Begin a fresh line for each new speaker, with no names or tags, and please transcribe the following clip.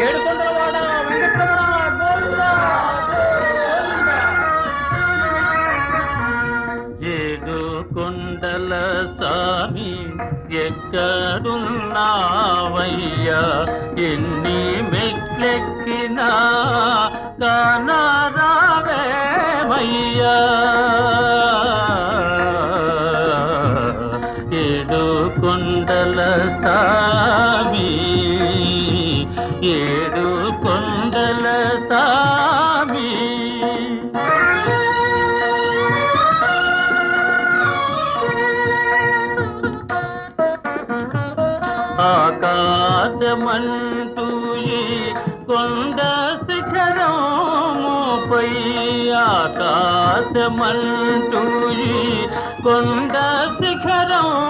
ఏడుకొండలవాడ వెంకటరమణ గోవిందా, గోవిందా.
ఏడు కొండల స్వామి ఎక్కడున్నావయ్యా, ఎన్ని మెట్లెక్కినా కానరావేమయ్యా. ఏడు కొండల స్వామి, ఏడు కొండల స్వామి. ఆకాశమంటూ ఈ కొండ శిఖరముపై, ఆకాశమంటూ ఈ కొండ శిఖరముపై